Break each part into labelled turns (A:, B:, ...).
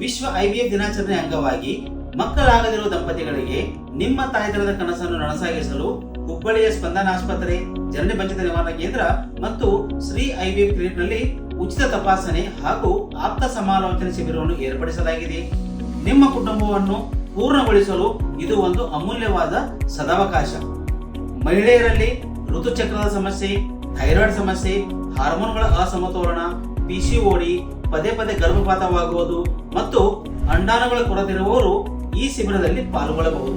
A: ವಿಶ್ವ ಐವಿಎಫ್ ದಿನಾಚರಣೆ ಅಂಗವಾಗಿ ಮಕ್ಕಳಾಗದಿರುವ ದಂಪತಿಗಳಿಗೆ ನಿಮ್ಮ ತಾಯ್ತನದ ಕನಸನ್ನು ನನಸಾಗಿಸಲು ಹುಬ್ಬಳ್ಳಿಯ ಸ್ಪಂದನ ಆಸ್ಪತ್ರೆ, ಜನನಿ ಬಂಚಿತ ನಿವಾರಣಾ ಕೇಂದ್ರ ಮತ್ತು ಶ್ರೀ ಐವಿಎಫ್ ಕ್ಲಿನಿಕ್ ನಲ್ಲಿ ಉಚಿತ ತಪಾಸಣೆ ಹಾಗೂ ಆಪ್ತ ಸಮಾಲೋಚನೆ ಶಿಬಿರವನ್ನು ಏರ್ಪಡಿಸಲಾಗಿದೆ. ನಿಮ್ಮ ಕುಟುಂಬವನ್ನು ಪೂರ್ಣಗೊಳಿಸಲು ಇದು ಒಂದು ಅಮೂಲ್ಯವಾದ ಸದಾವಕಾಶ. ಮಹಿಳೆಯರಲ್ಲಿ ಋತುಚಕ್ರದ ಸಮಸ್ಯೆ, ಥೈರಾಯ್ಡ್ ಸಮಸ್ಯೆ, ಹಾರ್ಮೋನ್ಗಳ ಅಸಮತೋಲನ, ಪಿಸಿಒಡಿ, ಪದೇ ಪದೇ ಗರ್ಭಪಾತವಾಗುವುದು ಮತ್ತು ಅಂಡಾಣುಗಳ ಕೊರತೆ ಇರುವವರು ಈ ಶಿಬಿರದಲ್ಲಿ ಪಾಲ್ಗೊಳ್ಳಬಹುದು.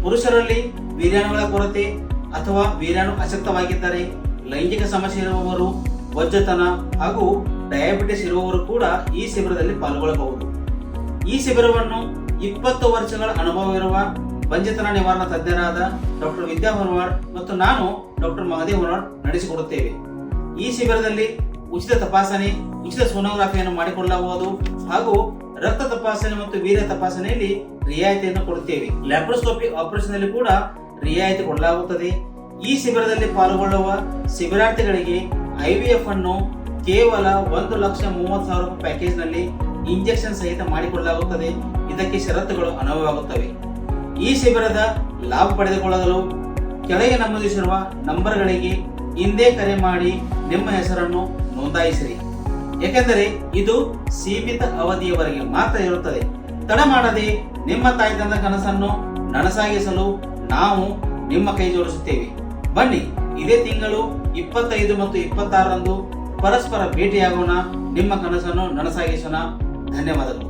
A: ಪುರುಷರಲ್ಲಿ ವೀರ್ಯಾಣುಗಳ ಕೊರತೆ ಅಥವಾ ವೀರ್ಯಾಣು ಅಶಕ್ತವಾಗಿದ್ದರೆ, ಲೈಂಗಿಕ ಸಮಸ್ಯೆ ಇರುವವರು, ಒಜ್ಜತನ ಹಾಗೂ ಡಯಾಬಿಟಿಸ್ ಇರುವವರು ಕೂಡ ಈ ಶಿಬಿರದಲ್ಲಿ ಪಾಲ್ಗೊಳ್ಳಬಹುದು. ಈ ಶಿಬಿರವನ್ನು 20 ವರ್ಷಗಳ ಅನುಭವವಿರುವ ಬಂಜೆತನ ನಿವಾರಣಾ ತಜ್ಞರಾದ ಡಾಕ್ಟರ್ ವಿದ್ಯಾ ಹೊರವಾಡ್ ಮತ್ತು ನಾನು ಡಾಕ್ಟರ್ ಮಹದೇವ್ ಹೊರವಾಡ್ ನಡೆಸಿಕೊಡುತ್ತೇವೆ. ಈ ಶಿಬಿರದಲ್ಲಿ ಉಚಿತ ತಪಾಸಣೆ, ಉಚಿತ ಸೋನೋಗ್ರಫಿಯನ್ನು ಮಾಡಿಕೊಳ್ಳಬಹುದು ಹಾಗೂ ರಕ್ತ ತಪಾಸಣೆ ಮತ್ತು ವೀರ್ಯ ತಪಾಸಣೆಯಲ್ಲಿ ರಿಯಾಯಿತಿಯನ್ನು ಕೊಡುತ್ತೇವೆ. ಲ್ಯಾಪ್ರೋಸ್ಕೋಪಿ ಆಪರೇಷನ್ ನಲ್ಲಿ ಕೂಡ ರಿಯಾಯಿತಿ ಕೊಡಲಾಗುತ್ತದೆ. ಈ ಶಿಬಿರದಲ್ಲಿ ಪಾಲ್ಗೊಳ್ಳುವ ಶಿಬಿರಾರ್ಥಿಗಳಿಗೆ ಐವಿಎಫ್ ಅನ್ನು ಕೇವಲ 1,30,30,000 ಪ್ಯಾಕೇಜ್ ನಲ್ಲಿ ಇಂಜೆಕ್ಷನ್ ಸಹಿತ ಮಾಡಿಕೊಳ್ಳಲಾಗುತ್ತದೆ. ಇದಕ್ಕೆ ಷರತ್ತುಗಳು ಅನ್ವಯವಾಗುತ್ತವೆ. ಈ ಶಿಬಿರದ ಲಾಭ ಪಡೆದುಕೊಳ್ಳಲು ಕೆಳಗೆ ನಮೂದಿಸಿರುವ ನಂಬರ್ಗಳಿಗೆ ಹಿಂದೆ ಕರೆ ಮಾಡಿ ನಿಮ್ಮ ಹೆಸರನ್ನು ನೋಂದಾಯಿಸಿರಿ. ಏಕೆಂದರೆ ಇದು ಸೀಮಿತ ಅವಧಿಯವರೆಗೆ ಮಾತ್ರ ಇರುತ್ತದೆ. ತಡ ಮಾಡದೆ ನಿಮ್ಮ ತಾಯ್ತನದ ಕನಸನ್ನು ನನಸಾಗಿಸಲು ನಾವು ನಿಮ್ಮ ಕೈ ಜೋಡಿಸುತ್ತೇವೆ. ಬನ್ನಿ, ಇದೇ ತಿಂಗಳು 25 ಮತ್ತು 26ರಂದು ಪರಸ್ಪರ ಭೇಟಿಯಾಗೋಣ. ನಿಮ್ಮ ಕನಸನ್ನು ನನಸಾಗಿಸೋಣ. ಧನ್ಯವಾದಗಳು.